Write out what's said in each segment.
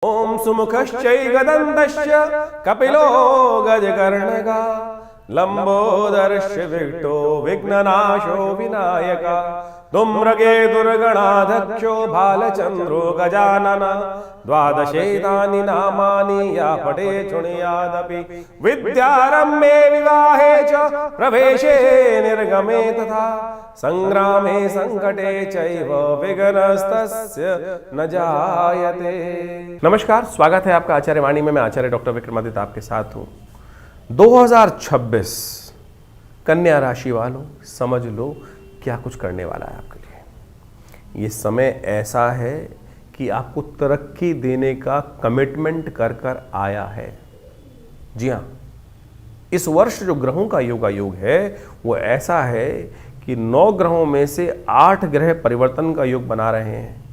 ओम सुमुखश्चैकदन्तश्च कपिलो गजकर्णका लंबोदरश्च विकटो विघ्ननाशो विनायका धूम्रकेतुर्गणाध्यक्षो भालचंद्रो गजानन द्वादशैतानि नामानि या पठे शृणुयादपि विद्यारम्भे विवाहे च प्रवेशे निर्गमे तथा संग्रामे संकटे चैव विघ्नस्तस्य न जायते। नमस्कार, स्वागत है आपका आचार्य वाणी में। मैं आचार्य डॉक्टर विक्रमादित्य आपके साथ हूँ। 2026 कन्या राशि वालों समझ लो क्या कुछ करने वाला है आपके लिए। ये समय ऐसा है कि आपको तरक्की देने का कमिटमेंट कर कर आया है। जी हाँ, इस वर्ष जो ग्रहों का योग है वो ऐसा है कि 9 ग्रहों में से 8 ग्रह परिवर्तन का योग बना रहे हैं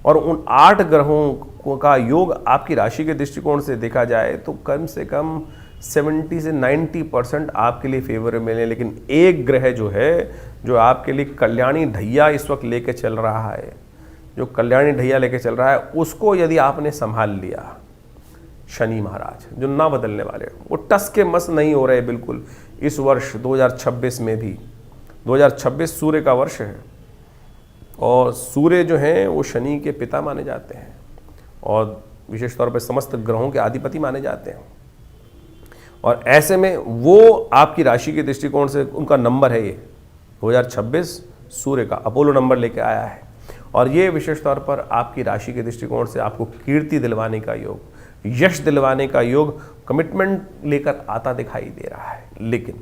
और उन 8 ग्रहों का योग आपकी राशि के दृष्टिकोण से देखा जाए तो कम से कम 70 से 90% आपके लिए फेवरेबल है। लेकिन एक ग्रह जो है, जो आपके लिए कल्याणी ढैया इस वक्त लेके चल रहा है, जो कल्याणी ढैया लेके चल रहा है, उसको यदि आपने संभाल लिया, शनि महाराज जो ना बदलने वाले, वो टस के मस नहीं हो रहे बिल्कुल। इस वर्ष 2026 में भी 2026 सूर्य का वर्ष है और सूर्य जो हैं वो शनि के पिता माने जाते हैं और विशेष तौर पर समस्त ग्रहों के अधिपति माने जाते हैं। और ऐसे में वो आपकी राशि के दृष्टिकोण से उनका नंबर है, ये 2026 सूर्य का अपोलो नंबर लेके आया है और ये विशेष तौर पर आपकी राशि के दृष्टिकोण से आपको कीर्ति दिलवाने का योग, यश दिलवाने का योग, कमिटमेंट लेकर आता दिखाई दे रहा है। लेकिन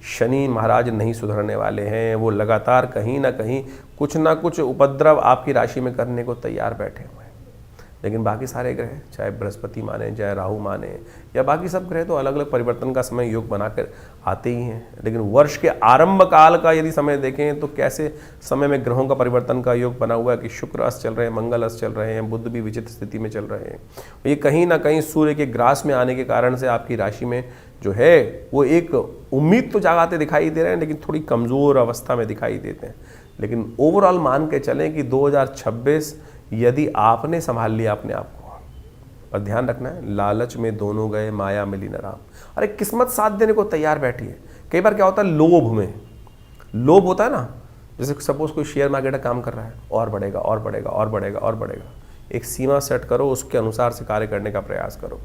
शनि महाराज नहीं सुधरने वाले हैं। वो लगातार कहीं ना कहीं कुछ ना कुछ उपद्रव आपकी राशि में करने को तैयार बैठे हुए हैं। लेकिन बाकी सारे ग्रह, चाहे बृहस्पति माने, चाहे राहु माने, या बाकी सब ग्रह तो अलग अलग परिवर्तन का समय योग बनाकर आते ही हैं। लेकिन वर्ष के आरंभ काल का यदि समय देखें तो कैसे समय में ग्रहों का परिवर्तन का योग बना हुआ है कि शुक्र अस्त चल रहे हैं, मंगल अस्त चल रहे हैं, बुध भी विचित्र स्थिति में चल रहे हैं। ये कहीं ना कहीं सूर्य के ग्रास में आने के कारण से आपकी राशि में जो है वो एक उम्मीद तो जगाते दिखाई दे रहे हैं, लेकिन थोड़ी कमज़ोर अवस्था में दिखाई देते हैं। लेकिन ओवरऑल मान के चलें कि 2026 यदि आपने संभाल लिया अपने आप को, और ध्यान रखना है, लालच में दोनों गए माया मिली न राम। अरे किस्मत साथ देने को तैयार बैठी है। कई बार क्या होता है, लोभ में, लोभ होता है ना, जैसे सपोज कोई शेयर मार्केट का काम कर रहा है, और बढ़ेगा और बढ़ेगा और बढ़ेगा और बढ़ेगा। एक सीमा सेट करो, उसके अनुसार से कार्य करने का प्रयास करो।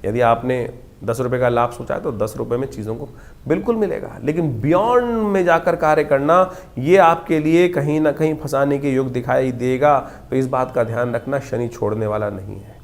यदि आपने 10 रुपये का लाभ सोचा है तो 10 रुपये में चीज़ों को बिल्कुल मिलेगा, लेकिन बियॉन्ड में जाकर कार्य करना ये आपके लिए कहीं ना कहीं फंसाने के योग दिखाई देगा। तो इस बात का ध्यान रखना, शनि छोड़ने वाला नहीं है,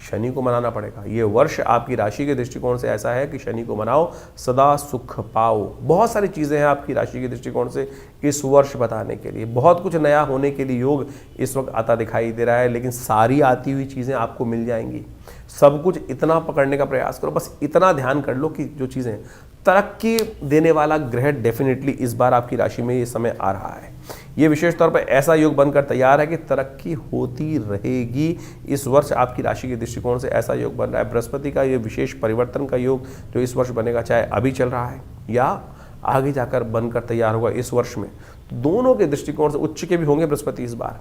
शनि को मनाना पड़ेगा। ये वर्ष आपकी राशि के दृष्टिकोण से ऐसा है कि शनि को मनाओ, सदा सुख पाओ। बहुत सारी चीज़ें हैं आपकी राशि के दृष्टिकोण से इस वर्ष बताने के लिए, बहुत कुछ नया होने के लिए योग इस वक्त आता दिखाई दे रहा है। लेकिन सारी आती हुई चीज़ें आपको मिल जाएंगी। सब कुछ इतना पकड़ने का प्रयास करो, बस इतना ध्यान कर लो कि जो चीज़ें तरक्की देने वाला ग्रह डेफिनेटली इस बार आपकी राशि में ये समय आ रहा है। ये विशेष तौर पर ऐसा योग बनकर तैयार है कि तरक्की होती रहेगी। इस वर्ष आपकी राशि के दृष्टिकोण से ऐसा योग बन रहा है। बृहस्पति का ये विशेष परिवर्तन का योग जो इस वर्ष बनेगा, चाहे अभी चल रहा है या आगे जाकर बनकर तैयार होगा इस वर्ष में, तो दोनों के दृष्टिकोण से उच्च के भी होंगे बृहस्पति इस बार।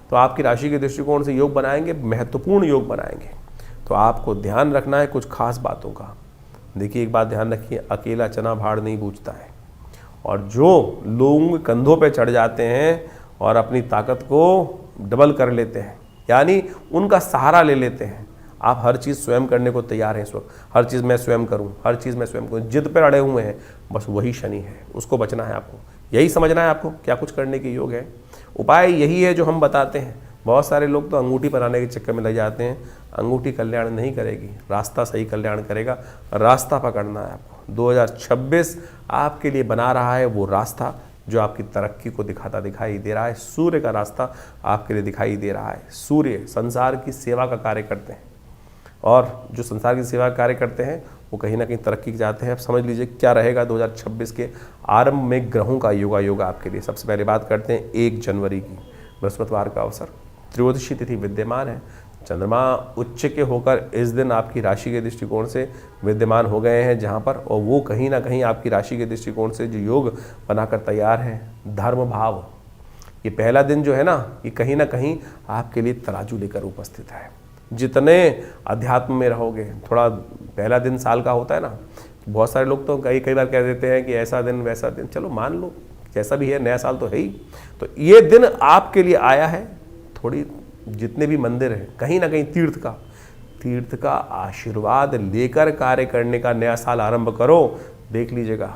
तो आपकी राशि के दृष्टिकोण से योग बनाएंगे, महत्वपूर्ण योग बनाएंगे। तो आपको ध्यान रखना है कुछ खास बातों का। देखिए, एक बात ध्यान रखिए, अकेला चना भाड़ नहीं बूझता है। और जो लोग कंधों पे चढ़ जाते हैं और अपनी ताकत को डबल कर लेते हैं, यानी उनका सहारा ले लेते हैं, आप हर चीज़ स्वयं करने को तैयार हैं इस वक्त। हर चीज़ मैं स्वयं करूं, हर चीज़ मैं स्वयं करूं, जिद पर अड़े हुए हैं, बस वही शनि है, उसको बचना है आपको। यही समझना है आपको क्या कुछ करने के योग है। उपाय यही है जो हम बताते हैं। बहुत सारे लोग तो अंगूठी बनाने के चक्कर में लग जाते हैं। अंगूठी कल्याण नहीं करेगी, रास्ता सही कल्याण करेगा। रास्ता पकड़ना है आपको। 2026 आपके लिए बना रहा है वो रास्ता जो आपकी तरक्की को दिखाता दिखाई दे रहा है। सूर्य का रास्ता आपके लिए दिखाई दे रहा है। सूर्य संसार की सेवा का कार्य करते हैं और जो संसार की सेवा का कार्य करते हैं वो कहीं ना कहीं तरक्की चाहते हैं। अब समझ लीजिए क्या रहेगा 2026 के आरंभ में ग्रहों का योग आपके लिए। सबसे पहले बात करते हैं 1 जनवरी की, बृहस्पतिवार का अवसर, त्रयोदशी तिथि विद्यमान है। चंद्रमा उच्च के होकर इस दिन आपकी राशि के दृष्टिकोण से विद्यमान हो गए हैं जहां पर, और वो कहीं ना कहीं आपकी राशि के दृष्टिकोण से जो योग बनाकर तैयार है, धर्म भाव, ये पहला दिन जो है ना, ये कहीं ना कहीं आपके लिए तराजू लेकर उपस्थित है। जितने अध्यात्म में रहोगे, थोड़ा पहला दिन साल का होता है ना, बहुत सारे लोग तो कई बार कह देते हैं कि ऐसा दिन वैसा दिन, चलो मान लो जैसा भी है, नया साल तो है ही। तो ये दिन आपके लिए आया है, थोड़ी जितने भी मंदिर हैं कहीं ना कहीं तीर्थ का आशीर्वाद लेकर कार्य करने का नया साल आरंभ करो। देख लीजिएगा,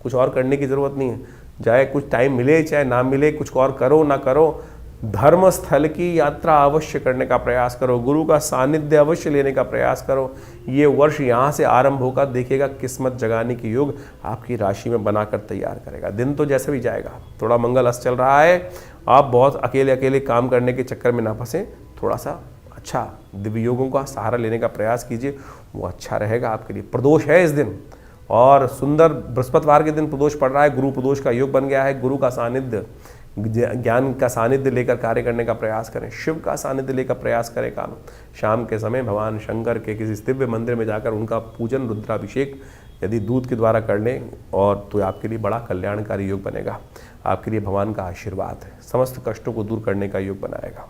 कुछ और करने की ज़रूरत नहीं है, चाहे कुछ टाइम मिले चाहे ना मिले, कुछ और करो ना करो, धर्म स्थल की यात्रा अवश्य करने का प्रयास करो, गुरु का सानिध्य अवश्य लेने का प्रयास करो। ये वर्ष यहाँ से आरंभ होगा, देखिएगा किस्मत जगाने की योग आपकी राशि में बनाकर तैयार करेगा। दिन तो जैसे भी जाएगा, थोड़ा मंगल अस्त चल रहा है, आप बहुत अकेले काम करने के चक्कर में ना फंसे, थोड़ा सा अच्छा दिव्य योगों का सहारा लेने का प्रयास कीजिए, वो अच्छा रहेगा आपके लिए। प्रदोष है इस दिन, और सुंदर बृहस्पतिवार के दिन प्रदोष पड़ रहा है, गुरु प्रदोष का योग बन गया है। गुरु का सानिध्य, ज्ञान का सानिध्य लेकर कार्य करने का प्रयास करें, शिव का सानिध्य लेकर प्रयास करें काम। शाम के समय भगवान शंकर के किसी दिव्य मंदिर में जाकर उनका पूजन, रुद्राभिषेक यदि दूध के द्वारा कर लें, और तो आपके लिए बड़ा कल्याणकारी योग बनेगा। आपके लिए भगवान का आशीर्वाद है, समस्त कष्टों को दूर करने का योग बनाएगा।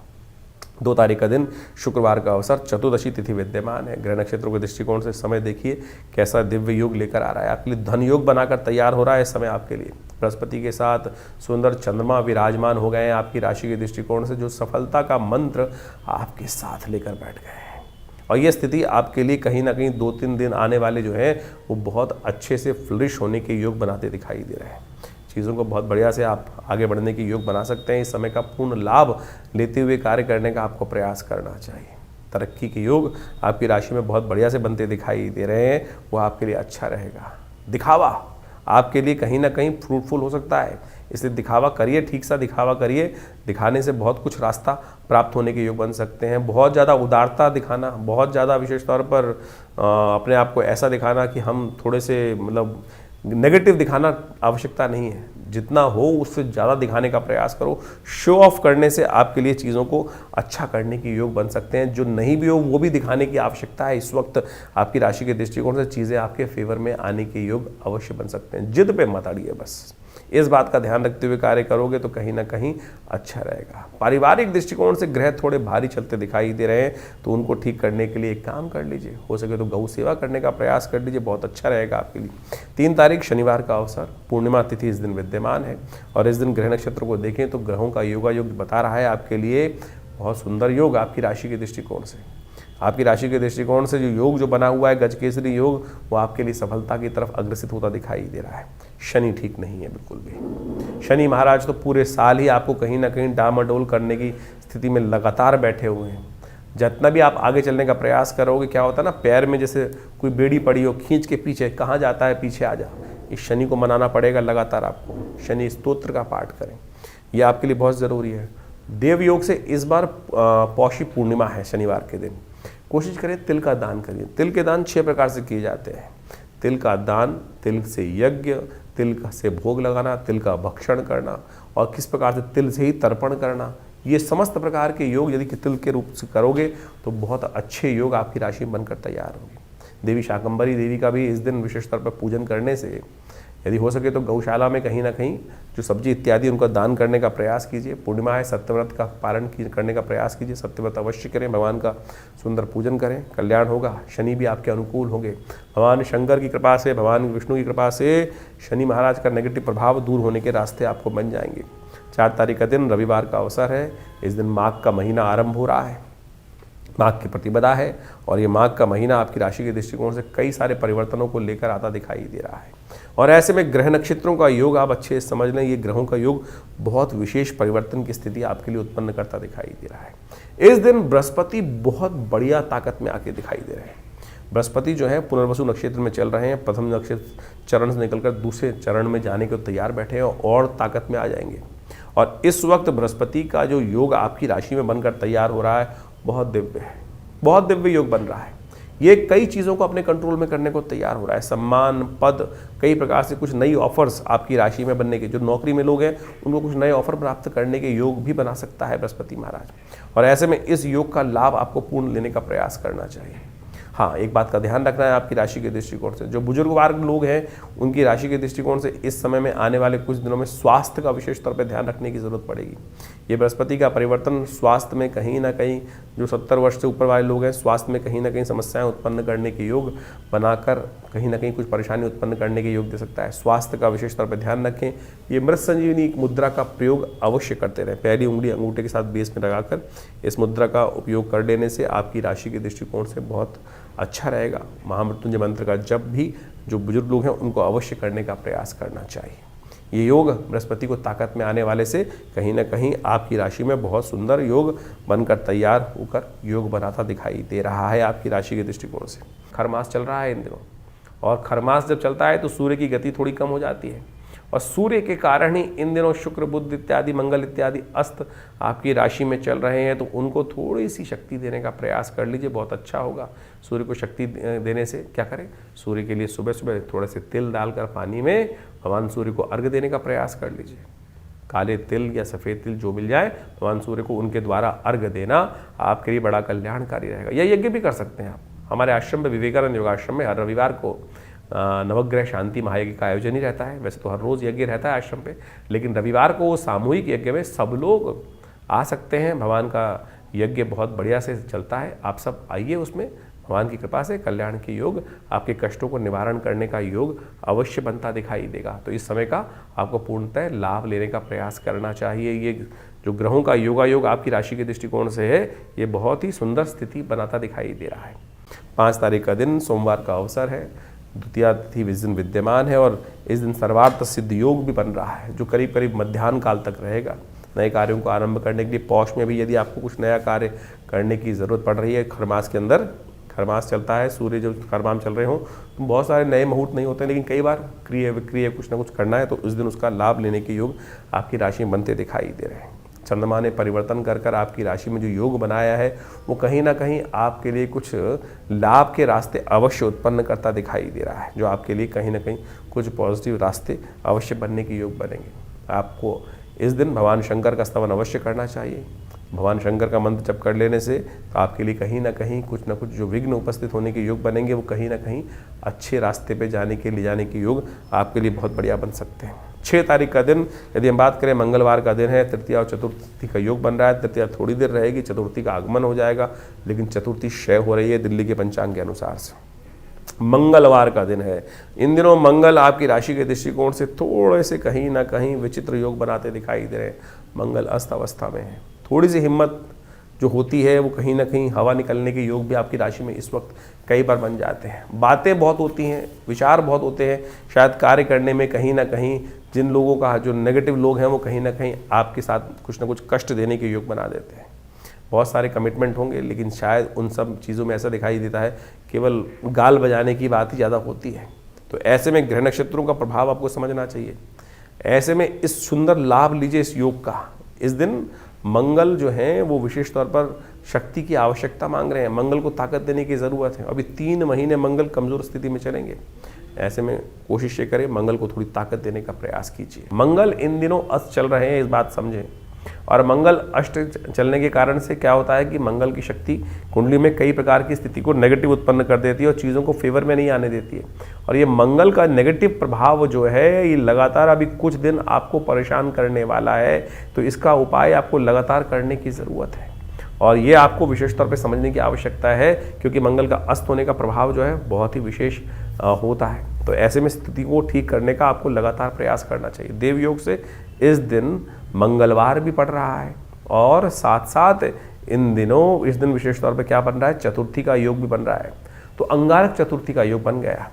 2 तारीख का दिन शुक्रवार का अवसर, चतुर्दशी तिथि विद्यमान है। ग्रह नक्षत्रों के दृष्टिकोण से समय देखिए कैसा दिव्य योग लेकर आ रहा है आपके लिए। धन योग बनाकर तैयार हो रहा है इस समय आपके लिए। बृहस्पति के साथ सुंदर चंद्रमा विराजमान हो गए हैं आपकी राशि के दृष्टिकोण से, जो सफलता का मंत्र आपके साथ लेकर बैठ गए हैं। और ये स्थिति आपके लिए कहीं ना कहीं 2-3 दिन आने वाले जो हैं वो बहुत अच्छे से फ्लरिश होने के योग बनाते दिखाई दे रहे हैं। चीज़ों को बहुत बढ़िया से आप आगे बढ़ने की योग बना सकते हैं। इस समय का पूर्ण लाभ लेते हुए कार्य करने का आपको प्रयास करना चाहिए। तरक्की के योग आपकी राशि में बहुत बढ़िया से बनते दिखाई दे रहे हैं, वो आपके लिए अच्छा रहेगा। दिखावा आपके लिए कहीं ना कहीं फ्रूटफुल हो सकता है, इसलिए दिखावा करिए, ठीक सा दिखावा करिए। दिखाने से बहुत कुछ रास्ता प्राप्त होने के योग बन सकते हैं। बहुत ज़्यादा उदारता दिखाना, बहुत ज़्यादा विशेष तौर पर अपने आप को ऐसा दिखाना कि हम थोड़े से मतलब नेगेटिव दिखाना आवश्यकता नहीं है। जितना हो उससे ज़्यादा दिखाने का प्रयास करो। शो ऑफ करने से आपके लिए चीज़ों को अच्छा करने की योग बन सकते हैं। जो नहीं भी हो वो भी दिखाने की आवश्यकता है। इस वक्त आपकी राशि के दृष्टिकोण से चीज़ें आपके फेवर में आने के योग अवश्य बन सकते हैं। जिद पे मत अड़िए, बस इस बात का ध्यान रखते हुए कार्य करोगे तो कहीं ना कहीं अच्छा रहेगा। पारिवारिक दृष्टिकोण से ग्रह थोड़े भारी चलते दिखाई दे रहे हैं, तो उनको ठीक करने के लिए एक काम कर लीजिए, हो सके तो गौ सेवा करने का प्रयास कर लीजिए, बहुत अच्छा रहेगा आपके लिए। 3 तारीख शनिवार का अवसर, पूर्णिमा तिथि इस दिन विद्यमान है, और इस दिन ग्रह नक्षत्र को देखें तो ग्रहों का योगायोग बता रहा है आपके लिए बहुत सुंदर योग आपकी राशि के दृष्टिकोण से। आपकी राशि के दृष्टिकोण से जो योग जो बना हुआ है गजकेसरी योग, वो आपके लिए सफलता की तरफ अग्रसित होता दिखाई दे रहा है। शनि ठीक नहीं है बिल्कुल भी। शनि महाराज तो पूरे साल ही आपको कहीं ना कहीं डामाडोल करने की स्थिति में लगातार बैठे हुए हैं। जितना भी आप आगे चलने का प्रयास करोगे, क्या होता है ना, पैर में जैसे कोई बेड़ी पड़ी हो, खींच के पीछे, कहाँ जाता है, पीछे आ जा। इस शनि को मनाना पड़ेगा लगातार आपको। शनि स्तोत्र का पाठ करें, ये आपके लिए बहुत ज़रूरी है। देव योग से इस बार पौषी पूर्णिमा है शनिवार के दिन, कोशिश करें तिल का दान करिए। तिल के दान 6 प्रकार से किए जाते हैं। तिल का दान, तिल से यज्ञ, तिल से भोग लगाना, तिल का भक्षण करना, और किस प्रकार से तिल से ही तर्पण करना, ये समस्त प्रकार के योग यदि तिल के रूप से करोगे तो बहुत अच्छे योग आपकी राशि में बनकर तैयार होंगे। देवी शाकंभरी देवी का भी इस दिन विशेष तौर पर पूजन करने से, यदि हो सके तो गौशाला में कहीं ना कहीं जो सब्जी इत्यादि उनका दान करने का प्रयास कीजिए। पूर्णिमा है, सत्यव्रत का पालन करने का प्रयास कीजिए, सत्यव्रत अवश्य करें, भगवान का सुंदर पूजन करें, कल्याण होगा। शनि भी आपके अनुकूल होंगे। भगवान शंकर की कृपा से, भगवान विष्णु की कृपा से शनि महाराज का नेगेटिव प्रभाव दूर होने के रास्ते आपको बन जाएंगे। 4 तारीख का दिन रविवार का अवसर है। इस दिन माघ का महीना आरंभ हो रहा है, माघ की प्रतिपदा है, और ये माघ का महीना आपकी राशि के दृष्टिकोण से कई सारे परिवर्तनों को लेकर आता दिखाई दे रहा है। और ऐसे में ग्रह नक्षत्रों का योग आप अच्छे से समझ लें, ये ग्रहों का योग बहुत विशेष परिवर्तन की स्थिति आपके लिए उत्पन्न करता दिखाई दे रहा है। इस दिन बृहस्पति बहुत बढ़िया ताकत में आके दिखाई दे रहे हैं। बृहस्पति जो है पुनर्वसु नक्षत्र में चल रहे हैं, प्रथम नक्षत्र चरण से निकलकर दूसरे चरण में जाने को तैयार बैठे हैं और ताकत में आ जाएंगे। और इस वक्त बृहस्पति का जो योग आपकी राशि में बनकर तैयार हो रहा है बहुत दिव्य है, बहुत दिव्य योग बन रहा है। ये कई चीज़ों को अपने कंट्रोल में करने को तैयार हो रहा है। सम्मान, पद, कई प्रकार से कुछ नई ऑफर्स आपकी राशि में बनने के, जो नौकरी में लोग हैं उनको कुछ नए ऑफर प्राप्त करने के योग भी बना सकता है बृहस्पति महाराज। और ऐसे में इस योग का लाभ आपको पूर्ण लेने का प्रयास करना चाहिए। हाँ, एक बात का ध्यान रखना है आपकी राशि के दृष्टिकोण से, जो बुजुर्ग वर्ग लोग हैं उनकी राशि के दृष्टिकोण से इस समय में आने वाले कुछ दिनों में स्वास्थ्य का विशेष तौर पर ध्यान रखने की जरूरत पड़ेगी। ये बृहस्पति का परिवर्तन स्वास्थ्य में कहीं ना कहीं, जो 70 वर्ष से ऊपर वाले लोग हैं, स्वास्थ्य में कहीं ना कहीं समस्याएं उत्पन्न करने के योग बनाकर कहीं ना कहीं कुछ परेशानी उत्पन्न करने के योग दे सकता है। स्वास्थ्य का विशेष तौर पर ध्यान रखें। ये मृत संजीवनी मुद्रा का प्रयोग अवश्य करते रहें। पहली उंगली अंगूठे के साथ बेस में लगाकर इस मुद्रा का उपयोग कर लेने से आपकी राशि के दृष्टिकोण से बहुत अच्छा रहेगा। महामृत्युंजय मंत्र का जब भी जो बुजुर्ग लोग हैं उनको अवश्य करने का प्रयास करना चाहिए। ये योग बृहस्पति को ताकत में आने वाले से कहीं ना कहीं आपकी राशि में बहुत सुंदर योग बनकर तैयार होकर योग बनाता दिखाई दे रहा है आपकी राशि के दृष्टिकोण से। खरमास चल रहा है इन दिनों, और खरमास जब चलता है तो सूर्य की गति थोड़ी कम हो जाती है, और सूर्य के कारण ही इन दिनों शुक्र बुध इत्यादि मंगल इत्यादि अस्त आपकी राशि में चल रहे हैं, तो उनको थोड़ी सी शक्ति देने का प्रयास कर लीजिए, बहुत अच्छा होगा। सूर्य को शक्ति देने से क्या करें, सूर्य के लिए सुबह सुबह थोड़े से तिल डालकर पानी में भगवान सूर्य को अर्घ्य देने का प्रयास कर लीजिए। काले तिल या सफ़ेद तिल जो मिल जाए, भगवान सूर्य को उनके द्वारा अर्घ्य देना आपके लिए बड़ा कल्याणकारी रहेगा। यह यज्ञ भी कर सकते हैं आप। हमारे आश्रम में, विवेकानंद योगाश्रम में, हर रविवार को नवग्रह शांति महायज्ञ का आयोजन ही रहता है। वैसे तो हर रोज़ यज्ञ रहता है आश्रम पे, लेकिन रविवार को सामूहिक यज्ञ में सब लोग आ सकते हैं। भगवान का यज्ञ बहुत बढ़िया से चलता है, आप सब आइए उसमें। भगवान की कृपा से कल्याण के योग, आपके कष्टों को निवारण करने का योग अवश्य बनता दिखाई देगा। तो इस समय का आपको पूर्णतः लाभ लेने का प्रयास करना चाहिए। ये जो ग्रहों का योगायोग आपकी राशि के दृष्टिकोण से है, ये बहुत ही सुंदर स्थिति बनाता दिखाई दे रहा है। 5 तारीख का दिन सोमवार का अवसर है, द्वितीया तिथि इस दिन विद्यमान है, और इस दिन सर्वार्थ सिद्ध योग भी बन रहा है, जो करीब करीब मध्याह्न काल तक रहेगा। नए कार्यों को आरंभ करने के लिए पौष में भी यदि आपको कुछ नया कार्य करने की ज़रूरत पड़ रही है, खरमास के अंदर, खरमास चलता है, सूर्य जब खरमास चल रहे हों तो बहुत सारे नए मुहूर्त नहीं होते हैं, लेकिन कई बार क्रिया विक्रिया कुछ ना कुछ करना है, तो उस दिन उसका लाभ लेने के योग आपकी राशि में बनते दिखाई दे रहे हैं। चंद्रमा ने परिवर्तन कर कर आपकी राशि में जो योग बनाया है, वो कहीं ना कहीं आपके लिए कुछ लाभ के रास्ते अवश्य उत्पन्न करता दिखाई दे रहा है, जो आपके लिए कहीं ना कहीं कुछ पॉजिटिव रास्ते अवश्य बनने के योग बनेंगे। आपको इस दिन भगवान शंकर का स्तवन अवश्य करना चाहिए। भगवान शंकर का मंत्र जप कर लेने से आपके लिए कहीं ना कहीं कुछ ना कुछ जो विघ्न उपस्थित होने के योग बनेंगे, वो कहीं ना कहीं अच्छे रास्ते पे जाने के, ले जाने के योग आपके लिए बहुत बढ़िया बन सकते हैं। 6 तारीख का दिन यदि हम बात करें, मंगलवार का दिन है, तृतीया और चतुर्थी का योग बन रहा है। तृतीया थोड़ी देर रहेगी, चतुर्थी का आगमन हो जाएगा, लेकिन चतुर्थी क्षय हो रही है दिल्ली के पंचांग के अनुसार से। मंगलवार का दिन है। इन दिनों मंगल आपकी राशि के दृष्टिकोण से थोड़े से कहीं ना कहीं विचित्र योग बनाते दिखाई दे रहे हैं। मंगल अस्त अवस्था में है, थोड़ी सी हिम्मत जो होती है वो कहीं ना कहीं हवा निकलने के योग भी आपकी राशि में इस वक्त कई बार बन जाते हैं। बातें बहुत होती हैं, विचार बहुत होते हैं, शायद कार्य करने में कहीं ना कहीं जिन लोगों का, जो नेगेटिव लोग हैं, वो कहीं ना कहीं आपके साथ कुछ ना कुछ कष्ट देने के योग बना देते हैं। बहुत सारे कमिटमेंट होंगे, लेकिन शायद उन सब चीज़ों में ऐसा दिखाई देता है केवल गाल बजाने की बात ही ज़्यादा होती है। तो ऐसे में ग्रह नक्षत्रों का प्रभाव आपको समझना चाहिए। ऐसे में इस सुंदर लाभ लीजिए इस योग का। इस दिन मंगल जो है वो विशेष तौर पर शक्ति की आवश्यकता मांग रहे हैं, मंगल को ताकत देने की ज़रूरत है। अभी 3 महीने मंगल कमज़ोर स्थिति में चलेंगे। ऐसे में कोशिश ये करें, मंगल को थोड़ी ताकत देने का प्रयास कीजिए। मंगल इन दिनों अस्त चल रहे हैं, इस बात समझें। और मंगल अष्ट चलने के कारण से क्या होता है कि मंगल की शक्ति कुंडली में कई प्रकार की स्थिति को नेगेटिव उत्पन्न कर देती है और चीज़ों को फेवर में नहीं आने देती है। और ये मंगल का नेगेटिव प्रभाव जो है, ये लगातार अभी कुछ दिन आपको परेशान करने वाला है। तो इसका उपाय आपको लगातार करने की ज़रूरत है, और ये आपको विशेष तौर पे समझने की आवश्यकता है, क्योंकि मंगल का अस्त होने का प्रभाव जो है बहुत ही विशेष होता है। तो ऐसे में स्थिति को ठीक करने का आपको लगातार प्रयास करना चाहिए। देव योग से इस दिन मंगलवार भी पड़ रहा है, और साथ साथ इन दिनों इस दिन विशेष तौर पे क्या बन रहा है, चतुर्थी का योग भी बन रहा है। तो अंगारक चतुर्थी का योग बन गया,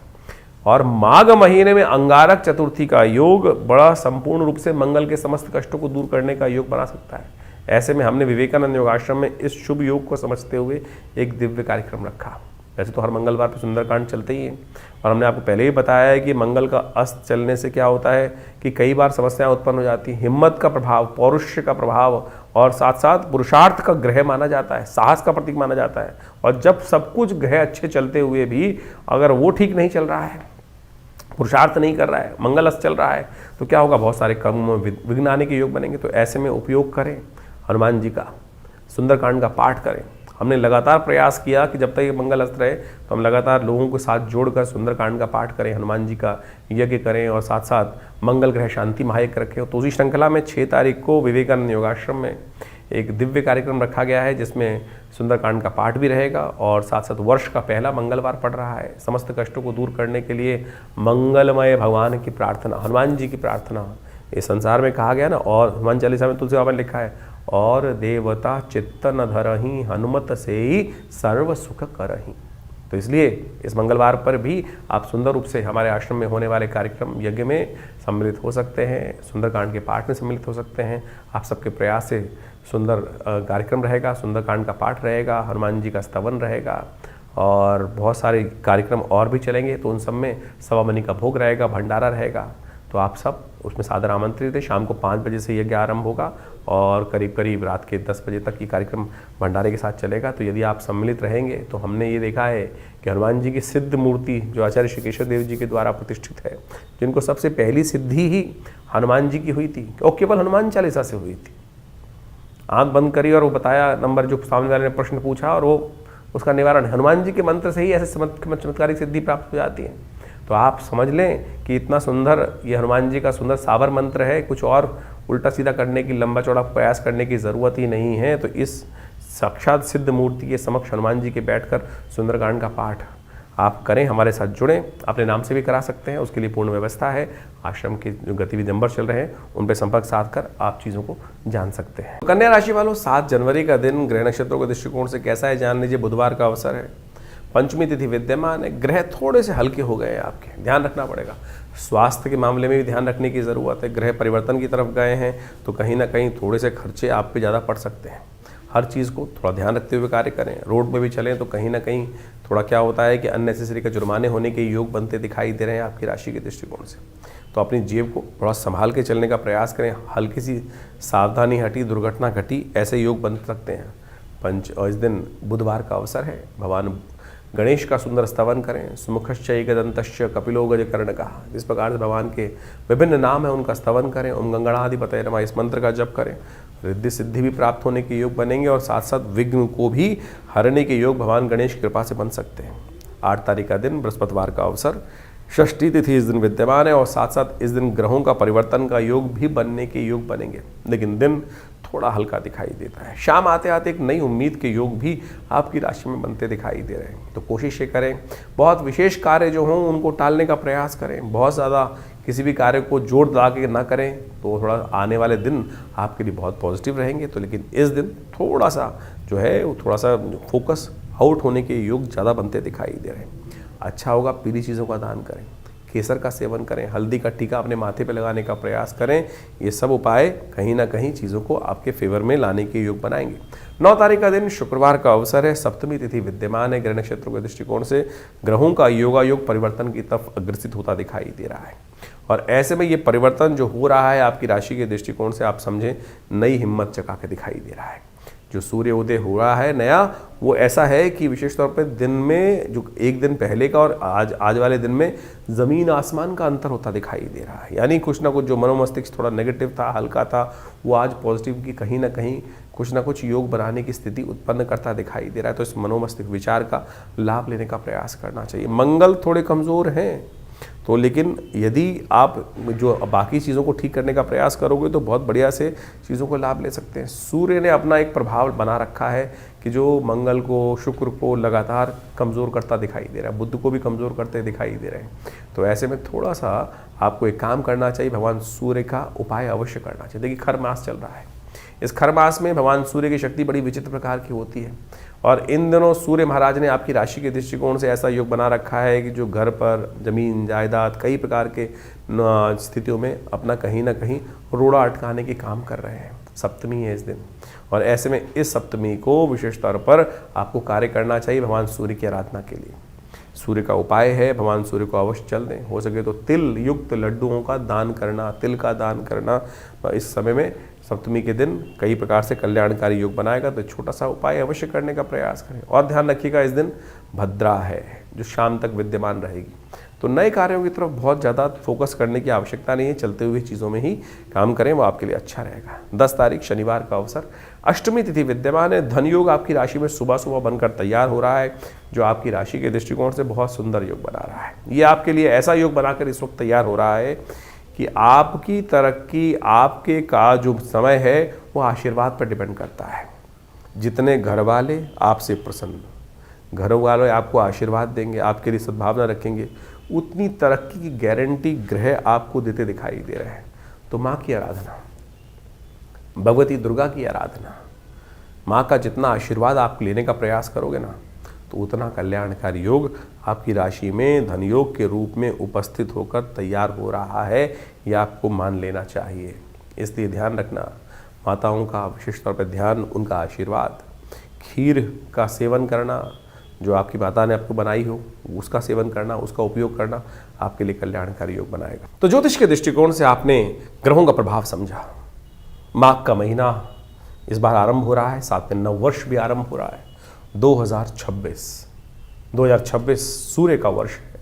और माघ महीने में अंगारक चतुर्थी का योग बड़ा संपूर्ण रूप से मंगल के समस्त कष्टों को दूर करने का योग बना सकता है। ऐसे में हमने विवेकानंद योगाश्रम में इस शुभ योग को समझते हुए एक दिव्य कार्यक्रम रखा। वैसे तो हर मंगलवार पे सुंदरकांड चलते ही हैं, और हमने आपको पहले ही बताया है कि मंगल का अस्त चलने से क्या होता है कि कई बार समस्याएं उत्पन्न हो जाती हैं। हिम्मत का प्रभाव, पौरुष का प्रभाव, और साथ साथ पुरुषार्थ का ग्रह माना जाता है, साहस का प्रतीक माना जाता है। और जब सब कुछ ग्रह अच्छे चलते हुए भी अगर वो ठीक नहीं चल रहा है, पुरुषार्थ नहीं कर रहा है, मंगल अस्त चल रहा है, तो क्या होगा, बहुत सारे कर्मों में विघ्न आने के योग बनेंगे। तो ऐसे में उपयोग करें हनुमान जी का, सुंदरकांड का पाठ करें, हमने लगातार प्रयास किया कि जब तक ये मंगल अस्त रहे तो हम लगातार लोगों को साथ जोड़कर सुंदरकांड का पाठ करें, हनुमान जी का यज्ञ करें और साथ साथ मंगल ग्रह शांति महायज्ञ रखें। तो उसी श्रृंखला में 6 तारीख को विवेकानंद योगाश्रम में एक दिव्य कार्यक्रम रखा गया है, जिसमें सुंदरकांड का पाठ भी रहेगा और साथ साथ वर्ष का पहला मंगलवार पड़ रहा है। समस्त कष्टों को दूर करने के लिए मंगलमय भगवान की प्रार्थना, हनुमान जी की प्रार्थना इस संसार में कहा गया ना। और हनुमान चालीसा में तुलसी बाबा ने लिखा है, और देवता चित्त न धरहि हनुमत से ही सर्व सुख करहि। तो इसलिए इस मंगलवार पर भी आप सुंदर रूप से हमारे आश्रम में होने वाले कार्यक्रम यज्ञ में सम्मिलित हो सकते हैं, सुंदरकांड के पाठ में सम्मिलित हो सकते हैं। आप सबके प्रयास से सुंदर कार्यक्रम रहेगा, सुंदरकांड का पाठ रहेगा, हनुमान जी का स्तवन रहेगा और बहुत सारे कार्यक्रम और भी चलेंगे। तो उन सब में सवा मनी का भोग रहेगा, भंडारा रहेगा। तो आप सब उसमें सादर आमंत्रित है। शाम को 5 बजे से यज्ञ आरंभ होगा और करीब करीब रात के 10 बजे तक ये कार्यक्रम भंडारे के साथ चलेगा। तो यदि आप सम्मिलित रहेंगे तो हमने ये देखा है कि हनुमान जी की सिद्ध मूर्ति जो आचार्य श्री केशव देव जी के द्वारा प्रतिष्ठित है, जिनको सबसे पहली सिद्धि ही हनुमान जी की हुई थी और केवल हनुमान चालीसा से हुई थी। आंख बंद करी और वो बताया नंबर जो सामने वाले ने प्रश्न पूछा और वो उसका निवारण हनुमान जी के मंत्र से ही ऐसे चमत्कारिक सिद्धि प्राप्त हो जाती है। तो आप समझ लें कि इतना सुंदर ये हनुमान जी का सुंदर सावर मंत्र है, कुछ और उल्टा सीधा करने की, लंबा चौड़ा प्रयास करने की ज़रूरत ही नहीं है। तो इस साक्षात सिद्ध मूर्ति के समक्ष हनुमान जी के बैठकर सुंदरकांड का पाठ आप करें, हमारे साथ जुड़ें। अपने नाम से भी करा सकते हैं, उसके लिए पूर्ण व्यवस्था है। आश्रम के जो गतिविधि नंबर चल रहे हैं उन पर संपर्क साध कर आप चीज़ों को जान सकते हैं। कन्या राशि वालों, 7 जनवरी का दिन ग्रह नक्षत्रों के दृष्टिकोण से कैसा है जान लीजिए। बुधवार का अवसर है, पंचमी तिथि विद्यमान है, ग्रह थोड़े से हल्के हो गए हैं आपके, ध्यान रखना पड़ेगा। स्वास्थ्य के मामले में भी ध्यान रखने की ज़रूरत है। ग्रह परिवर्तन की तरफ गए हैं तो कहीं ना कहीं थोड़े से खर्चे आप पे ज़्यादा पड़ सकते हैं। हर चीज़ को थोड़ा ध्यान रखते हुए कार्य करें। रोड पे भी चलें तो कहीं ना कहीं थोड़ा क्या होता है कि अननेसेसरी का जुर्माने होने के योग बनते दिखाई दे रहे हैं आपकी राशि के दृष्टिकोण से। तो अपनी जेब को थोड़ा संभाल के चलने का प्रयास करें। हल्की सी सावधानी हटी, दुर्घटना घटी, ऐसे योग बन सकते हैं। और इस दिन बुधवार का अवसर है, भगवान गणेश का सुंदर स्तवन करें। सुमुखश्च एकदंतश्च कपिलो गजकर्णकः, जिस प्रकार से भगवान के विभिन्न नाम है उनका स्तवन करें। ओम गंगणाधिपतये नमः, इस मंत्र का जप करें। रिद्धि सिद्धि भी प्राप्त होने के योग बनेंगे और साथ साथ विघ्न को भी हरने के योग भगवान गणेश की कृपा से बन सकते हैं। 8 तारीख का दिन बृहस्पतिवार का अवसर, षष्ठी तिथि इस दिन विद्यमान है और साथ साथ इस दिन ग्रहों का परिवर्तन का योग भी बनने के योग बनेंगे, लेकिन दिन थोड़ा हल्का दिखाई देता है। शाम आते आते एक नई उम्मीद के योग भी आपकी राशि में बनते दिखाई दे रहे हैं। तो कोशिश ये करें, बहुत विशेष कार्य जो हों उनको टालने का प्रयास करें। बहुत ज़्यादा किसी भी कार्य को जोर लगा के ना करें तो थोड़ा आने वाले दिन आपके लिए बहुत पॉजिटिव रहेंगे। तो लेकिन इस दिन थोड़ा सा जो है वो थोड़ा सा फोकस आउट होने के योग ज़्यादा बनते दिखाई दे रहे हैं। अच्छा होगा पीली चीज़ों का दान करें, केसर का सेवन करें, हल्दी का टीका अपने माथे पे लगाने का प्रयास करें। ये सब उपाय कहीं ना कहीं चीज़ों को आपके फेवर में लाने के योग बनाएंगे। 9 तारीख का दिन शुक्रवार का अवसर है, सप्तमी तिथि विद्यमान है। ग्रह नक्षत्रों के दृष्टिकोण से ग्रहों का योगायोग परिवर्तन की तरफ अग्रसित होता दिखाई दे रहा है और ऐसे में ये परिवर्तन जो हो रहा है आपकी राशि के दृष्टिकोण से आप समझें नई हिम्मत जगा के दिखाई दे रहा है। जो सूर्य उदय हो रहा है नया, वो ऐसा है कि विशेष तौर पे दिन में जो एक दिन पहले का और आज वाले दिन में ज़मीन आसमान का अंतर होता दिखाई दे रहा है। यानी कुछ ना कुछ जो मनोमस्तिष्क थोड़ा नेगेटिव था, हल्का था, वो आज पॉजिटिव की कहीं ना कहीं कुछ ना कुछ योग बनाने की स्थिति उत्पन्न करता दिखाई दे रहा है। तो इस मनोमस्तिष्क विचार का लाभ लेने का प्रयास करना चाहिए। मंगल थोड़े कमज़ोर हैं तो, लेकिन यदि आप जो बाकी चीज़ों को ठीक करने का प्रयास करोगे तो बहुत बढ़िया से चीज़ों को लाभ ले सकते हैं। सूर्य ने अपना एक प्रभाव बना रखा है कि जो मंगल को, शुक्र को लगातार कमज़ोर करता दिखाई दे रहा है, बुध को भी कमज़ोर करते दिखाई दे रहे हैं। तो ऐसे में थोड़ा सा आपको एक काम करना चाहिए, भगवान सूर्य का उपाय अवश्य करना चाहिए। देखिए खर मास चल रहा है, इस खर मास में भगवान सूर्य की शक्ति बड़ी विचित्र प्रकार की होती है और इन दिनों सूर्य महाराज ने आपकी राशि के दृष्टिकोण से ऐसा योग बना रखा है कि जो घर पर जमीन जायदाद कई प्रकार के स्थितियों में अपना कहीं ना कहीं रोड़ा अटकाने के काम कर रहे हैं। सप्तमी है इस दिन और ऐसे में इस सप्तमी को विशेष तौर पर आपको कार्य करना चाहिए भगवान सूर्य की आराधना के लिए। सूर्य का उपाय है भगवान सूर्य को अवश्य चल दें, हो सके तो तिल युक्त लड्डुओं का दान करना, तिल का दान करना इस समय में सप्तमी के दिन कई प्रकार से कल्याणकारी योग बनाएगा। तो छोटा सा उपाय अवश्य करने का प्रयास करें और ध्यान रखिएगा इस दिन भद्रा है जो शाम तक विद्यमान रहेगी। तो नए कार्यों की तरफ बहुत ज़्यादा फोकस करने की आवश्यकता नहीं है, चलते हुए चीज़ों में ही काम करें, वो आपके लिए अच्छा रहेगा। 10 तारीख शनिवार का अवसर, अष्टमी तिथि विद्यमान है। धन योग आपकी राशि में सुबह सुबह बनकर तैयार हो रहा है, जो आपकी राशि के दृष्टिकोण से बहुत सुंदर योग बना रहा है। ये आपके लिए ऐसा योग बनाकर इस वक्त तैयार हो रहा है कि आपकी तरक्की, आपके का जो समय है वो आशीर्वाद पर डिपेंड करता है। जितने घर वाले आपसे प्रसन्न, घर वाले आपको आशीर्वाद देंगे, आपके लिए सद्भावना रखेंगे, उतनी तरक्की की गारंटी ग्रह आपको देते दिखाई दे रहे हैं। तो माँ की आराधना, भगवती दुर्गा की आराधना, माँ का जितना आशीर्वाद आप लेने का प्रयास करोगे ना, तो उतना कल्याणकारी योग आपकी राशि में धन योग के रूप में उपस्थित होकर तैयार हो रहा है। यह आपको मान लेना चाहिए। इसलिए ध्यान रखना, माताओं का विशेष तौर पर ध्यान, उनका आशीर्वाद, खीर का सेवन करना, जो आपकी माता ने आपको बनाई हो उसका सेवन करना, उसका उपयोग करना आपके लिए कल्याणकारी योग बनाएगा। तो ज्योतिष के दृष्टिकोण से आपने ग्रहों का प्रभाव समझा। माघ का महीना इस बार आरंभ हो रहा है, साथ में नव वर्ष भी आरंभ हो रहा है। 2026 सूर्य का वर्ष है,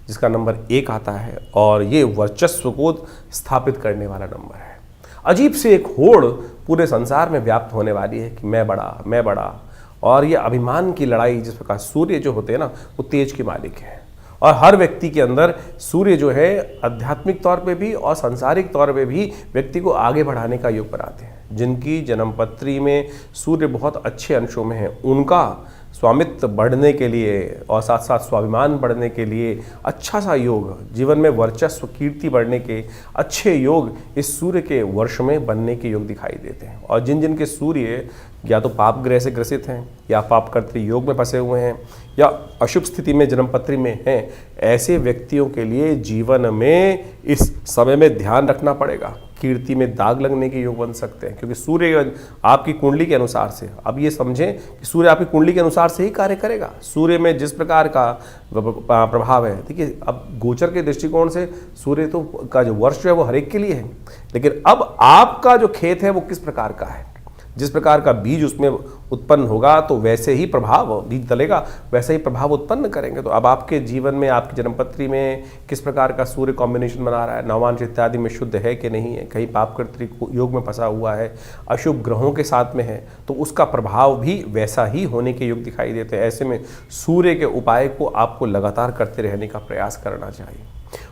जिसका नंबर 1 आता है और ये वर्चस्व को स्थापित करने वाला नंबर है। अजीब से एक होड़ पूरे संसार में व्याप्त होने वाली है कि मैं बड़ा, और ये अभिमान की लड़ाई, जिस प्रकार सूर्य जो होते हैं ना, वो तेज के मालिक हैं, और हर व्यक्ति के अंदर सूर्य जो है आध्यात्मिक तौर पे भी और सांसारिक तौर पे भी व्यक्ति को आगे बढ़ाने का योग बनाते हैं। जिनकी जन्मपत्री में सूर्य बहुत अच्छे अंशों में है, उनका स्वामित्व बढ़ने के लिए और साथ साथ स्वाभिमान बढ़ने के लिए अच्छा सा योग, जीवन में वर्चस्व कीर्ति बढ़ने के अच्छे योग इस सूर्य के वर्ष में बनने के योग दिखाई देते हैं। और जिन जिन के सूर्य या तो पाप ग्रह से ग्रसित हैं, या पापकर्तृ योग में फंसे हुए हैं, या अशुभ स्थिति में जन्मपत्री में हैं, ऐसे व्यक्तियों के लिए जीवन में इस समय में ध्यान रखना पड़ेगा। कीर्ति में दाग लगने के योग बन सकते हैं, क्योंकि सूर्य आपकी कुंडली के अनुसार से, अब ये समझें कि सूर्य आपकी कुंडली के अनुसार से ही कार्य करेगा। सूर्य में जिस प्रकार का प्रभाव है, देखिए अब गोचर के दृष्टिकोण से सूर्य तो का जो वर्ष जो है वो हर एक के लिए है, लेकिन अब आपका जो खेत है वो किस प्रकार का है, जिस प्रकार का बीज उसमें उत्पन्न होगा तो वैसे ही प्रभाव, बीज डलेगा वैसे ही प्रभाव उत्पन्न करेंगे। तो अब आपके जीवन में, आपकी जन्मपत्री में किस प्रकार का सूर्य कॉम्बिनेशन बना रहा है, नवांश इत्यादि में शुद्ध है कि नहीं है, कहीं पापकर्तृ योग में फंसा हुआ है, अशुभ ग्रहों के साथ में है, तो उसका प्रभाव भी वैसा ही होने के योग दिखाई देते हैं। ऐसे में सूर्य के उपाय को आपको लगातार करते रहने का प्रयास करना चाहिए।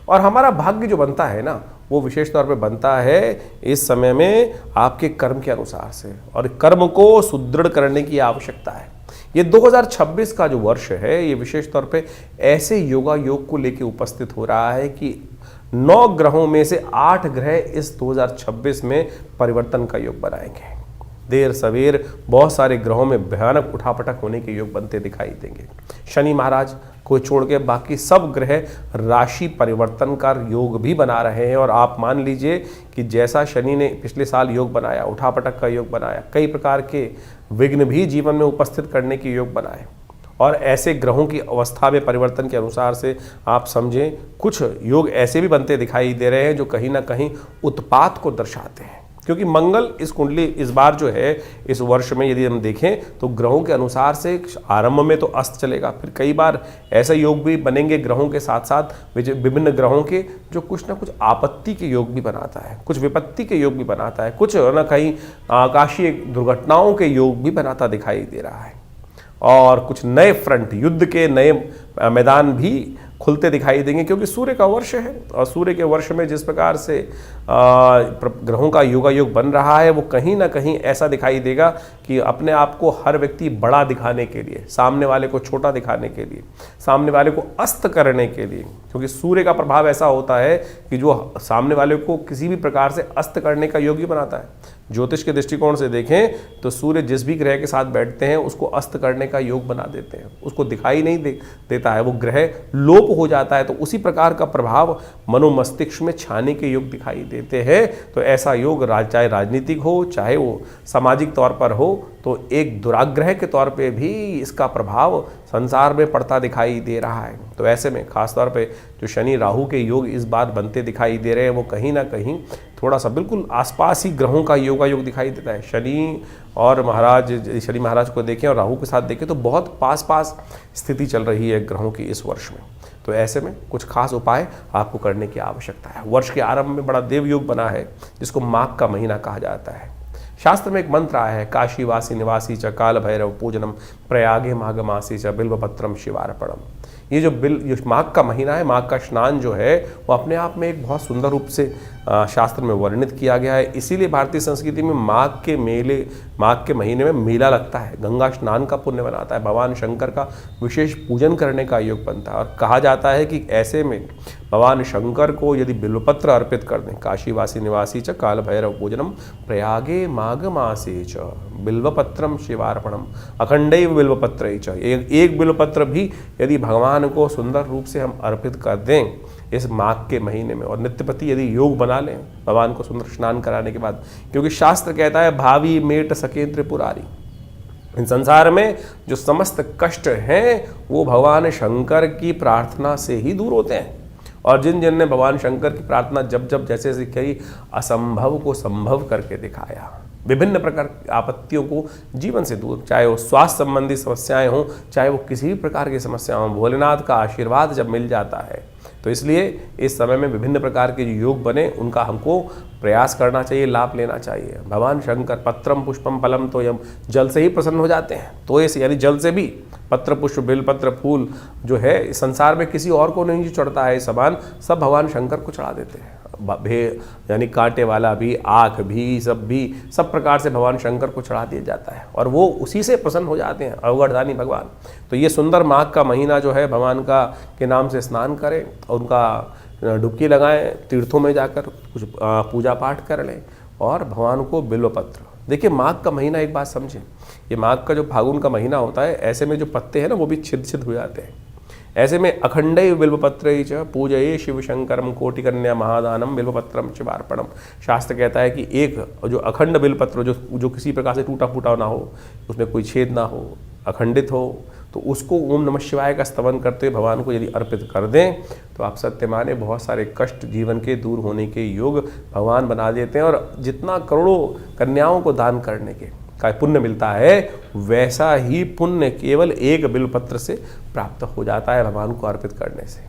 और हमारा भाग्य जो बनता है ना, वो विशेष तौर पे बनता है इस समय में आपके कर्म के अनुसार से, और कर्म को सुदृढ़ करने की आवश्यकता है। ये 2026 का जो वर्ष है, ये विशेष तौर पे ऐसे योगा योग को लेके उपस्थित हो रहा है कि 9 ग्रहों में से 8 ग्रह इस 2026 में परिवर्तन का योग बनाएंगे। देर सवेर बहुत सारे ग्रहों में भयानक उठापटक होने के योग बनते दिखाई देंगे। शनि महाराज को छोड़ के बाकी सब ग्रह राशि परिवर्तन का योग भी बना रहे हैं। और आप मान लीजिए कि जैसा शनि ने पिछले साल योग बनाया, उठापटक का योग बनाया, कई प्रकार के विघ्न भी जीवन में उपस्थित करने के योग बनाए, और ऐसे ग्रहों की अवस्था में परिवर्तन के अनुसार से आप समझें कुछ योग ऐसे भी बनते दिखाई दे रहे हैं जो कहीं ना कहीं उत्पात को दर्शाते हैं। क्योंकि मंगल इस कुंडली इस बार जो है इस वर्ष में यदि हम देखें तो ग्रहों के अनुसार से आरंभ में तो अस्त चलेगा, फिर कई बार ऐसे योग भी बनेंगे ग्रहों के साथ साथ विभिन्न ग्रहों के, जो कुछ ना कुछ आपत्ति के योग भी बनाता है, कुछ विपत्ति के योग भी बनाता है, कुछ ना कहीं आकाशीय दुर्घटनाओं के योग भी बनाता दिखाई दे रहा है, और कुछ नए फ्रंट, युद्ध के नए मैदान भी खुलते दिखाई देंगे। क्योंकि सूर्य का वर्ष है, और सूर्य के वर्ष में जिस प्रकार से ग्रहों का योगा योग बन रहा है, वो कहीं ना कहीं ऐसा दिखाई देगा कि अपने आप को हर व्यक्ति बड़ा दिखाने के लिए, सामने वाले को छोटा दिखाने के लिए, सामने वाले को अस्त करने के लिए, क्योंकि सूर्य का प्रभाव ऐसा होता है कि जो सामने वाले को किसी भी प्रकार से अस्त करने का योग ही बनाता है। ज्योतिष के दृष्टिकोण से देखें तो सूर्य जिस भी ग्रह के साथ बैठते हैं उसको अस्त करने का योग बना देते हैं, उसको दिखाई नहीं देता है, वो ग्रह लोप हो जाता है। तो उसी प्रकार का प्रभाव मनोमस्तिष्क में छाने के योग दिखाई देते हैं। तो ऐसा योग चाहे राजनीतिक हो, चाहे वो सामाजिक तौर पर हो, तो एक दुराग्रह के तौर पे भी इसका प्रभाव संसार में पड़ता दिखाई दे रहा है। तो ऐसे में खासतौर पे जो शनि राहु के योग इस बार बनते दिखाई दे रहे हैं, वो कहीं ना कहीं थोड़ा सा बिल्कुल आसपास ही ग्रहों का योगा योग दिखाई देता है। शनि महाराज को देखें और राहु के साथ देखें तो बहुत पास पास स्थिति चल रही है ग्रहों की इस वर्ष में। तो ऐसे में कुछ खास उपाय आपको करने की आवश्यकता है। वर्ष के आरंभ में बड़ा देव योग बना है जिसको माघ का महीना कहा जाता है। शास्त्र में एक मंत्र आया है, काशीवासी निवासी च काल भैरव पूजनम प्रयागे माघ मासी च बिल्वपत्रम शिवार्पणम। ये जो माघ का महीना है, माघ का स्नान जो है वो अपने आप में एक बहुत सुंदर रूप से शास्त्र में वर्णित किया गया है। इसीलिए भारतीय संस्कृति में माघ के महीने में मेला लगता है, गंगा स्नान का पुण्य बनाता है, भगवान शंकर का विशेष पूजन करने का योग बनता है। और कहा जाता है कि ऐसे में भगवान शंकर को यदि बिल्वपत्र अर्पित कर दें, काशीवासी निवासी च काल भैरव पूजनम प्रयागे माघ मासे च बिल्वपत्रम शिवार्पणम अखंडैव बिल्वपत्र च, एक बिल्वपत्र भी यदि भगवान को सुंदर रूप से हम अर्पित कर दें इस माघ के महीने में, और नित्यपति यदि योग बना लें भगवान को सुंदर स्नान कराने के बाद, क्योंकि शास्त्र कहता है भावी मेट सके त्रिपुरारी, इन संसार में जो समस्त कष्ट हैं वो भगवान शंकर की प्रार्थना से ही दूर होते हैं। और जिन जिन ने भगवान शंकर की प्रार्थना जब जब जैसे जैसे कही, असंभव को संभव करके दिखाया, विभिन्न प्रकार की आपत्तियों को जीवन से दूर, चाहे वो स्वास्थ्य संबंधी समस्याएं हों, चाहे वो किसी भी प्रकार की समस्या हों, भोलेनाथ का आशीर्वाद जब मिल जाता है तो इसलिए इस समय में विभिन्न प्रकार के जो योग बने उनका हमको प्रयास करना चाहिए, लाभ लेना चाहिए। भगवान शंकर पत्रम पुष्पम फलम तो यम, जल से ही प्रसन्न हो जाते हैं, तो ये यानी जल से भी पत्र पुष्प बेलपत्र फूल जो है संसार में किसी और को नहीं चढ़ता है, सामान सब भगवान शंकर को चढ़ा देते हैं। यानी कांटे वाला भी, आँख भी, सब प्रकार से भगवान शंकर को चढ़ा दिया जाता है और वो उसी से प्रसन्न हो जाते हैं, अवगढ़दानी भगवान। तो ये सुंदर माघ का महीना जो है भगवान का के नाम से स्नान करें और उनका डुबकी लगाएं, तीर्थों में जाकर कुछ पूजा पाठ कर लें और भगवान को बिल्वपत्र। देखिए माघ का महीना एक बात समझें, ये माघ का जो फागुन का महीना होता है, ऐसे में जो पत्ते हैं ना वो भी छिद हो जाते हैं। ऐसे में अखंडैव बिल्वपत्रैः च पूजये शिव शंकरम कोटिकन्या महादानम बिल्वपत्रम शिवार्पणम। शास्त्र कहता है कि एक जो अखंड बिल्वपत्र जो किसी प्रकार से टूटा फूटा ना हो, उसमें कोई छेद ना हो, अखंडित हो, तो उसको ओम नमः शिवाय का स्तवन करते हुए भगवान को यदि अर्पित कर दें तो आप सत्य माने बहुत सारे कष्ट जीवन के दूर होने के योग भगवान बना देते हैं। और जितना करोड़ों कन्याओं को दान करने के का पुण्य मिलता है, वैसा ही पुण्य केवल एक बिल्वपत्र से प्राप्त हो जाता है भगवान को अर्पित करने से।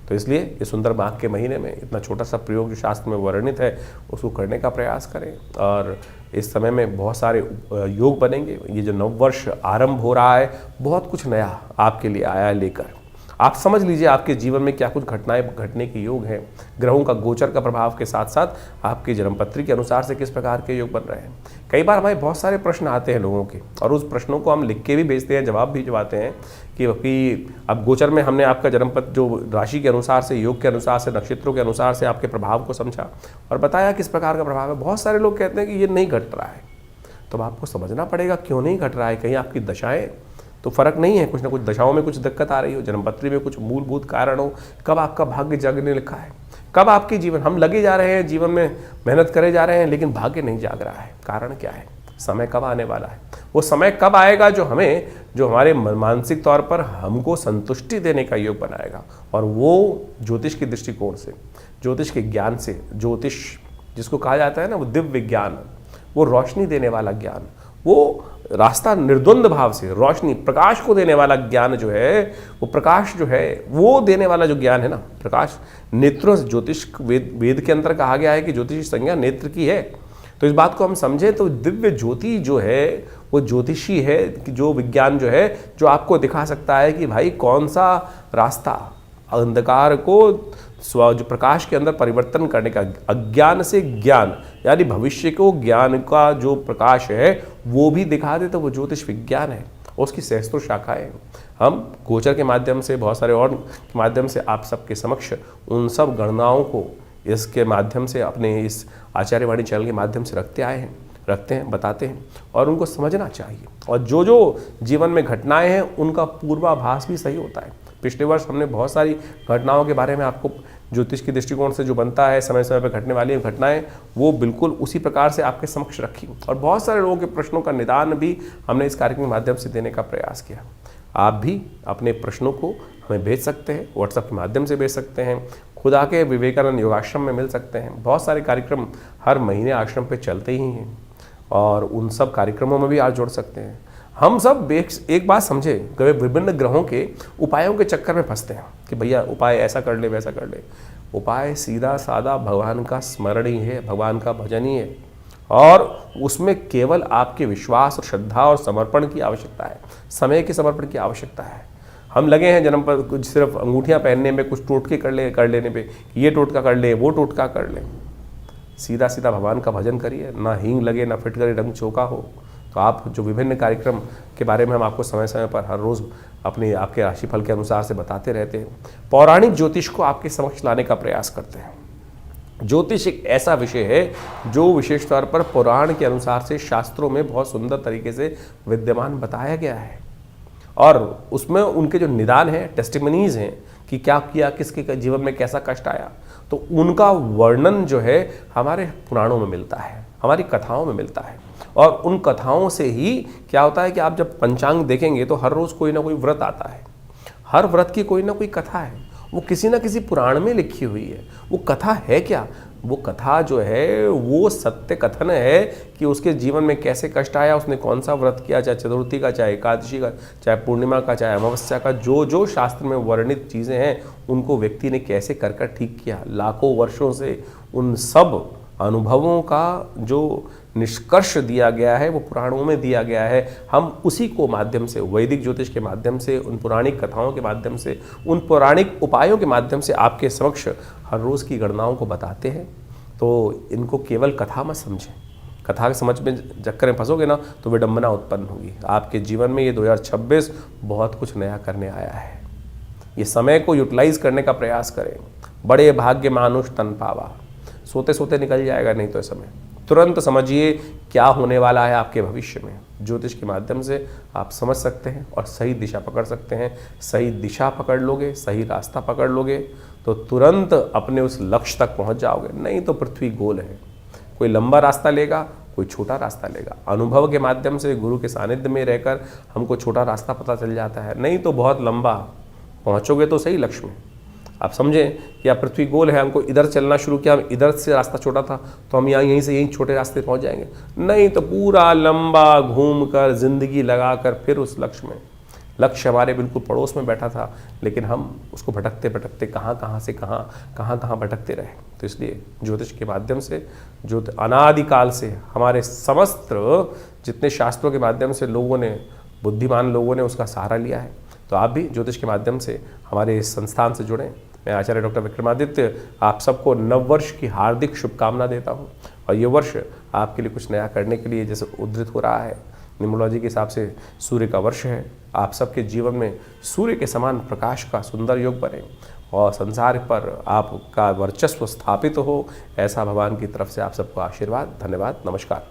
तो इसलिए ये सुंदर माघ के महीने में इतना छोटा सा प्रयोग जो शास्त्र में वर्णित है उसको करने का प्रयास करें। और इस समय में बहुत सारे योग बनेंगे। ये जो नववर्ष आरंभ हो रहा है, बहुत कुछ नया आपके लिए आया है लेकर। आप समझ लीजिए आपके जीवन में क्या कुछ घटनाएं घटने के योग हैं। ग्रहों का गोचर का प्रभाव के साथ साथ आपकी जन्मपत्री के अनुसार से किस प्रकार के योग बन रहे हैं। कई बार हमारे बहुत सारे प्रश्न आते हैं लोगों के, और उस प्रश्नों को हम लिख के भी भेजते हैं, जवाब भी जवाते हैं कि अब गोचर में हमने आपका जन्मपत्र जो राशि के अनुसार से, योग के अनुसार से, नक्षत्रों के अनुसार से आपके प्रभाव को समझा और बताया किस प्रकार का प्रभाव है। बहुत सारे लोग कहते हैं कि ये नहीं घट रहा है, तो आपको समझना पड़ेगा क्यों नहीं घट रहा है। कहीं आपकी दशाएं तो फर्क नहीं है, कुछ ना कुछ दशाओं में कुछ दिक्कत आ रही हो, जन्मपत्री में कुछ मूलभूत कारण हो, कब आपका भाग्य जगने लिखा है, कब आपके जीवन, हम लगे जा रहे हैं जीवन में, मेहनत करे जा रहे हैं लेकिन भाग्य नहीं जाग रहा है। कारण क्या है? समय कब आने वाला है? वो समय कब आएगा जो हमारे मानसिक तौर पर हमको संतुष्टि देने का योग बनाएगा। और वो ज्योतिष के दृष्टिकोण से, ज्योतिष के ज्ञान से, ज्योतिष जिसको कहा जाता है ना वो दिव्य ज्ञान, वो रोशनी देने वाला ज्ञान, वो रास्ता निर्द्वंद भाव से रोशनी प्रकाश को देने वाला ज्ञान जो है, वो प्रकाश जो है वो देने वाला जो ज्ञान है ना, प्रकाश नेत्रों से, ज्योतिष वेद के अंदर कहा गया है कि ज्योतिष संज्ञा नेत्र की है। तो इस बात को हम समझें तो दिव्य ज्योति जो है वो ज्योतिषी है, कि जो विज्ञान जो है जो आपको दिखा सकता है कि भाई कौन सा रास्ता अंधकार को जो प्रकाश के अंदर परिवर्तन करने का, अज्ञान से ज्ञान यानी भविष्य को ज्ञान का जो प्रकाश है वो भी दिखा दे, तो वो ज्योतिष विज्ञान है। उसकी सहस्त्रों शाखाएं हम गोचर के माध्यम से, बहुत सारे और के माध्यम से आप सबके समक्ष उन सब गणनाओं को इसके माध्यम से, अपने इस आचार्यवाणी चैनल के माध्यम से रखते हैं, बताते हैं और उनको समझना चाहिए। और जो जो जीवन में घटनाएं हैं उनका पूर्वाभास भी सही होता है। पिछले वर्ष हमने बहुत सारी घटनाओं के बारे में आपको ज्योतिष के दृष्टिकोण से जो बनता है, समय समय पर घटने वाली घटनाएं, वो बिल्कुल उसी प्रकार से आपके समक्ष रखी और बहुत सारे लोगों के प्रश्नों का निदान भी हमने इस कार्यक्रम के माध्यम से देने का प्रयास किया। आप भी अपने प्रश्नों को हमें भेज सकते हैं, व्हाट्सएप के माध्यम से भेज सकते हैं, खुद आके विवेकानंद योगाश्रम में मिल सकते हैं। बहुत सारे कार्यक्रम हर महीने आश्रम पे चलते ही हैं और उन सब कार्यक्रमों में भी आप जुड़ सकते हैं। हम सब एक बात समझे, कभी विभिन्न ग्रहों के उपायों के चक्कर में फंसते हैं कि भैया उपाय ऐसा कर ले वैसा कर ले। उपाय सीधा साधा भगवान का स्मरण ही है, भगवान का भजन ही है, और उसमें केवल आपके विश्वास और श्रद्धा और समर्पण की आवश्यकता है, समय के समर्पण की आवश्यकता है। हम लगे हैं जन्म पर कुछ सिर्फ अंगूठियां पहनने में, कुछ टोटके कर लेने पे, ये टोटका कर ले वो टोटका कर ले। सीधा सीधा भगवान का भजन करिए, ना हींग लगे ना फिटकरी रंग चोका हो। तो आप जो विभिन्न कार्यक्रम के बारे में हम आपको समय समय पर हर रोज़ आपके राशिफल के अनुसार से बताते रहते हैं, पौराणिक ज्योतिष को आपके समक्ष लाने का प्रयास करते हैं। ज्योतिष एक ऐसा विषय है जो विशेष तौर पर पुराण के अनुसार से शास्त्रों में बहुत सुंदर तरीके से विद्यमान बताया गया है, और उसमें उनके जो निदान हैं, टेस्टिमनीज हैं कि क्या किया, किसके जीवन में कैसा कष्ट आया, तो उनका वर्णन जो है हमारे पुराणों में मिलता है, हमारी कथाओं में मिलता है। और उन कथाओं से ही क्या होता है कि आप जब पंचांग देखेंगे तो हर रोज़ कोई ना कोई व्रत आता है, हर व्रत की कोई ना कोई कथा है, वो किसी ना किसी पुराण में लिखी हुई है। वो कथा है क्या? वो कथा जो है वो सत्य कथन है कि उसके जीवन में कैसे कष्ट आया, उसने कौन सा व्रत किया, चाहे चतुर्थी का, चाहे एकादशी का, चाहे पूर्णिमा का, चाहे अमावस्या का, जो जो शास्त्र में वर्णित चीज़ें हैं उनको व्यक्ति ने कैसे कर कर ठीक किया। लाखों वर्षों से उन सब अनुभवों का जो निष्कर्ष दिया गया है वो पुराणों में दिया गया है। हम उसी को माध्यम से, वैदिक ज्योतिष के माध्यम से, उन पौराणिक कथाओं के माध्यम से, उन पौराणिक उपायों के माध्यम से आपके समक्ष हर रोज़ की गणनाओं को बताते हैं। तो इनको केवल कथा मत समझें, कथा के समझ में चक्कर में फंसोगे ना तो विडंबना उत्पन्न होगी आपके जीवन में। ये 2026 बहुत कुछ नया करने आया है। ये समय को यूटिलाइज करने का प्रयास करें। बड़े भाग्य मानुष तन पावा, सोते सोते निकल जाएगा नहीं तो समय। तुरंत समझिए क्या होने वाला है आपके भविष्य में। ज्योतिष के माध्यम से आप समझ सकते हैं और सही दिशा पकड़ सकते हैं। सही दिशा पकड़ लोगे, सही रास्ता पकड़ लोगे तो तुरंत अपने उस लक्ष्य तक पहुंच जाओगे। नहीं तो पृथ्वी गोल है, कोई लंबा रास्ता लेगा, कोई छोटा रास्ता लेगा। अनुभव के माध्यम से, गुरु के सानिध्य में रहकर हमको छोटा रास्ता पता चल जाता है, नहीं तो बहुत लंबा पहुंचोगे तो सही लक्ष्य में। आप समझें कि आप पृथ्वी गोल है, हमको इधर चलना शुरू किया, हम इधर से रास्ता छोटा था तो हम यहीं से यहीं छोटे रास्ते पहुंच जाएंगे। नहीं तो पूरा लंबा घूमकर जिंदगी लगाकर फिर उस लक्ष्य में। लक्ष्य हमारे बिल्कुल पड़ोस में बैठा था, लेकिन हम उसको भटकते भटकते कहाँ से कहाँ भटकते रहे। तो इसलिए ज्योतिष के माध्यम से, जो अनादिकाल से हमारे समस्त जितने शास्त्रों के माध्यम से लोगों ने, बुद्धिमान लोगों ने उसका सहारा लिया है, तो आप भी ज्योतिष के माध्यम से हमारे इस संस्थान से जुड़ें। मैं आचार्य डॉक्टर विक्रमादित्य आप सबको नववर्ष की हार्दिक शुभकामना देता हूं। और ये वर्ष आपके लिए कुछ नया करने के लिए जैसे उद्धृत हो रहा है, न्यूमरोलॉजी के हिसाब से सूर्य का वर्ष है। आप सबके जीवन में सूर्य के समान प्रकाश का सुंदर योग बने और संसार पर आपका वर्चस्व स्थापित हो, ऐसा भगवान की तरफ से आप सबको आशीर्वाद। धन्यवाद, नमस्कार।